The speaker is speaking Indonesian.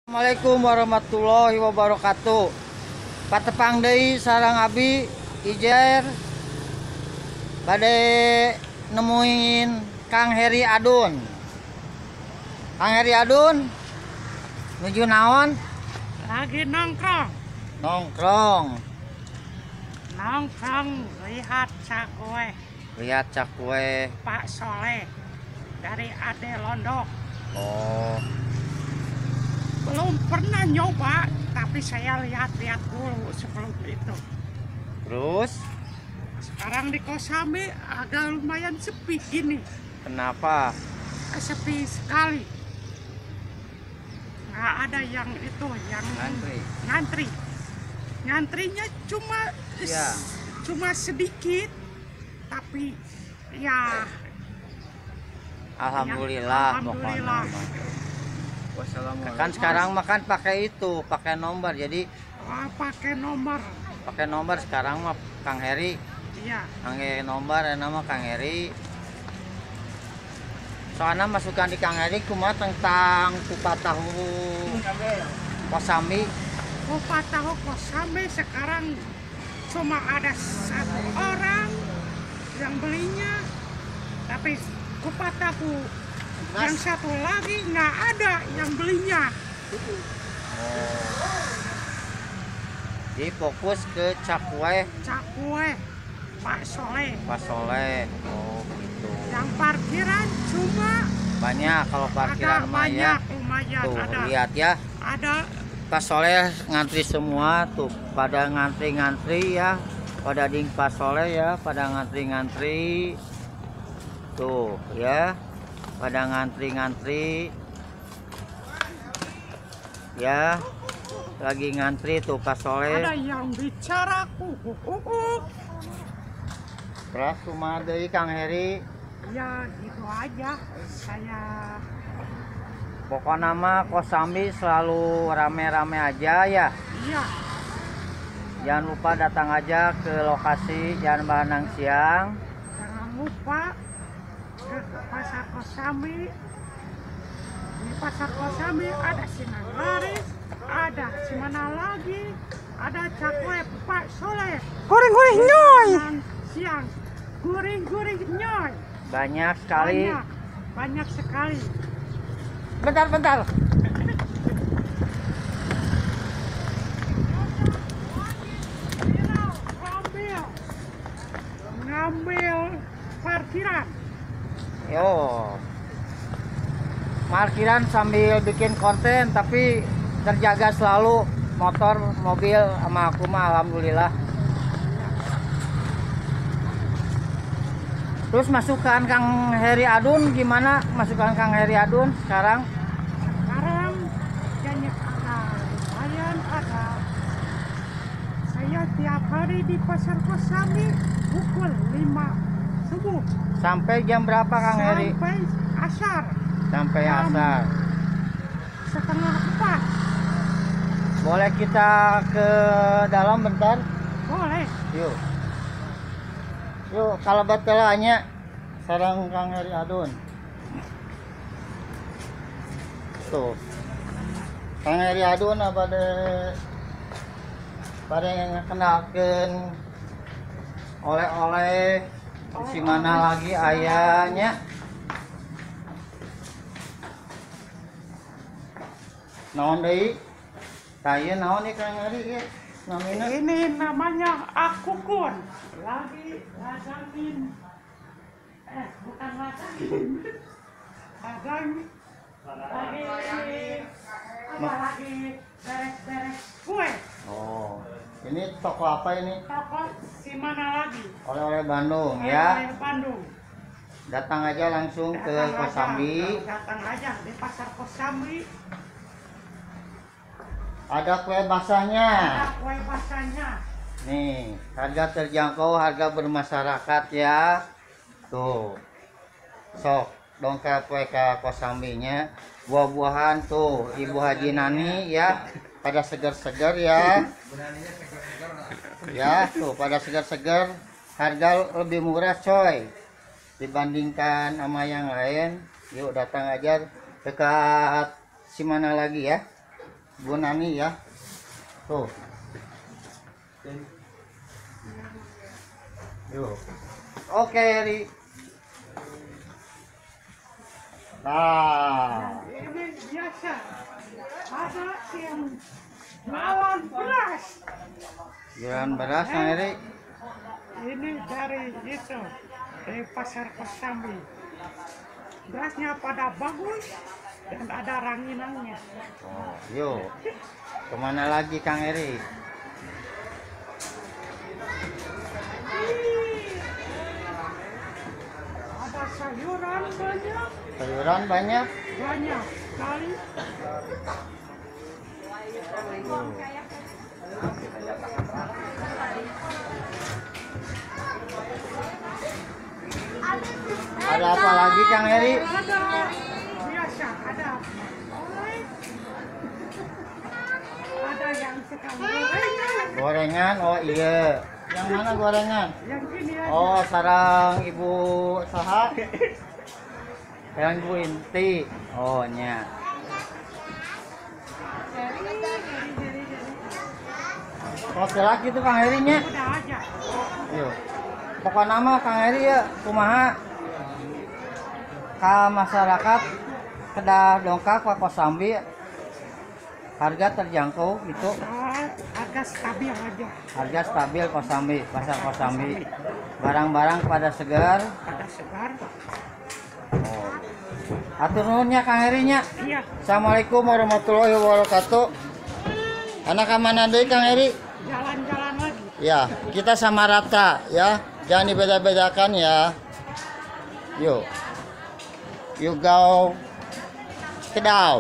Assalamualaikum warahmatullahi wabarakatuh. Patepang deui sareng abi Ijer bade nemuin Kang Heri Adun. Kang Heri Adun nuju naon? Lagi nongkrong, Nongkrong. lihat cakwe Lihat cakwe. Pak Soleh dari Ade Londok. Oh, Belum pernah nyoba, tapi saya lihat-lihat dulu sebelum itu. terus Sekarang di Kosambi agak lumayan sepi gini, kenapa? sepi sekali. Nggak ada yang itu, yang ngantri. Ngantrinya Ya. cuma sedikit, tapi ya Alhamdulillah, alhamdulillah. Kan sekarang makan pakai itu, pakai nomor. Jadi Pakai nomor, sekarang mah Kang Heri. iya. Angge nomor nama Kang Heri. Soalnya masukan di Kang Heri kumaha tentang kupat tahu Kosambi. Kupat tahu Kosambi sekarang cuma ada satu orang yang belinya, tapi kupat tahu yang satu lagi nggak ada yang belinya. Jadi fokus ke cakwe Cakwe Pak Soleh. Pak Soleh. Oh gitu. Yang parkiran cuma Banyak kalau parkiran ada mah ya. banyak, lumayan Tuh ada. lihat ya. Ada Pak Soleh ngantri semua tuh, pada ngantri-ngantri ya. Pada ding Pak Soleh ya, pada ngantri-ngantri. Tuh ya. Pada ngantri-ngantri. Ya. Lagi ngantri tuh Pak Soleh. ada yang bicara Terus kumaha deui Kang Heri? ya gitu aja. Saya Pokoknya mah Kosambi selalu rame-rame aja ya. iya. Jangan lupa datang aja ke lokasi Jalan Bahanang Siang. Jangan lupa ke Pasar Kosambi. Di Pasar Kosambi ada Sinan Laris, ada Simana lagi, ada cakwe Pak Soleh. Goreng-goreng nyoy. Siang, guring-guring nyoy. Banyak sekali. Banyak sekali. Bentar. Ngambil parkiran. Yo. Parkiran sambil bikin konten tapi terjaga selalu motor, mobil sama aku mah alhamdulillah. Terus masukan Kang Heri Adun gimana? Masukan Kang Heri Adun sekarang? Sekarang banyak ada, lumayan ada. Saya tiap hari di Pasar Kosambi pukul 5 subuh Sampai jam berapa Kang Heri? sampai asar Sampai jam asar. setengah 4. Boleh kita ke dalam bentar? Boleh. Yuk. Yuk, kalau betelanya sarang Kang Heri Adun. Tuh. Kang Heri Adun pada yang kenalkan oleh-oleh di mana lagi ayahnya. Naon deui? Taya naon nih Kang Heri ya? Namina Ini namanya akukun. Lagi ladangin. Bukan ladangin. Lagi beres-beres kue. Oh, ini toko apa ini? Toko Simana lagi. Oleh-oleh Bandung ya. Oleh Bandung. Datang aja langsung ke Kosambi. Datang aja di Pasar Kosambi. Ada kue basahnya. Ada kue basahnya. Nih, harga terjangkau, harga bermasyarakat ya. Tuh. Sok dongkap kue ke Kosambinya. Buah-buahan tuh, Ibu Haji Nani ya. Pada segar-segar ya. Ya, tuh pada segar-segar. Harga lebih murah coy dibandingkan sama yang lain. Yuk datang aja dekat Simana lagi ya. Bu Nani ya. Tuh. Yuk. Oke, Ri. Nah, Ini biasa. Ada yang lawan beras. jualan beras Kang Eri. Ini dari itu, dari pasar Kosambi. Berasnya pada bagus dan ada ranginannya. Oh, yuk. Kemana lagi Kang Eri? Ada sayuran banyak, Sayuran banyak. banyak sekali. Ada apa lagi Kang Eri? Ada biasa, ada oleh, ada yang sekarang gorengan, Gorengan. Oh iya. Yang mana gorengan? yang ini aja. Oh, sarang Ibu Saha. Yang Ibu Inti. Oh, nya. Oke lagi tuh Kang Eri nya. Udah aja. Yuk. Pokok nama Kang Eri ya kumaha ka masyarakat kedah dongkak ka Kosambi harga terjangkau itu Harga stabil aja, harga stabil Kosambi pasar Kosambi barang-barang pada segar. pada segar. Oh. Atur nuhunnya Kang Eri nya. Iya, Assalamualaikum warahmatullahi wabarakatuh. Anak mana deui Kang Eri? jalan-jalan lagi. Ya, kita sama rata ya. Jangan dibeda-bedakan ya. Yuk. You go. Kedau.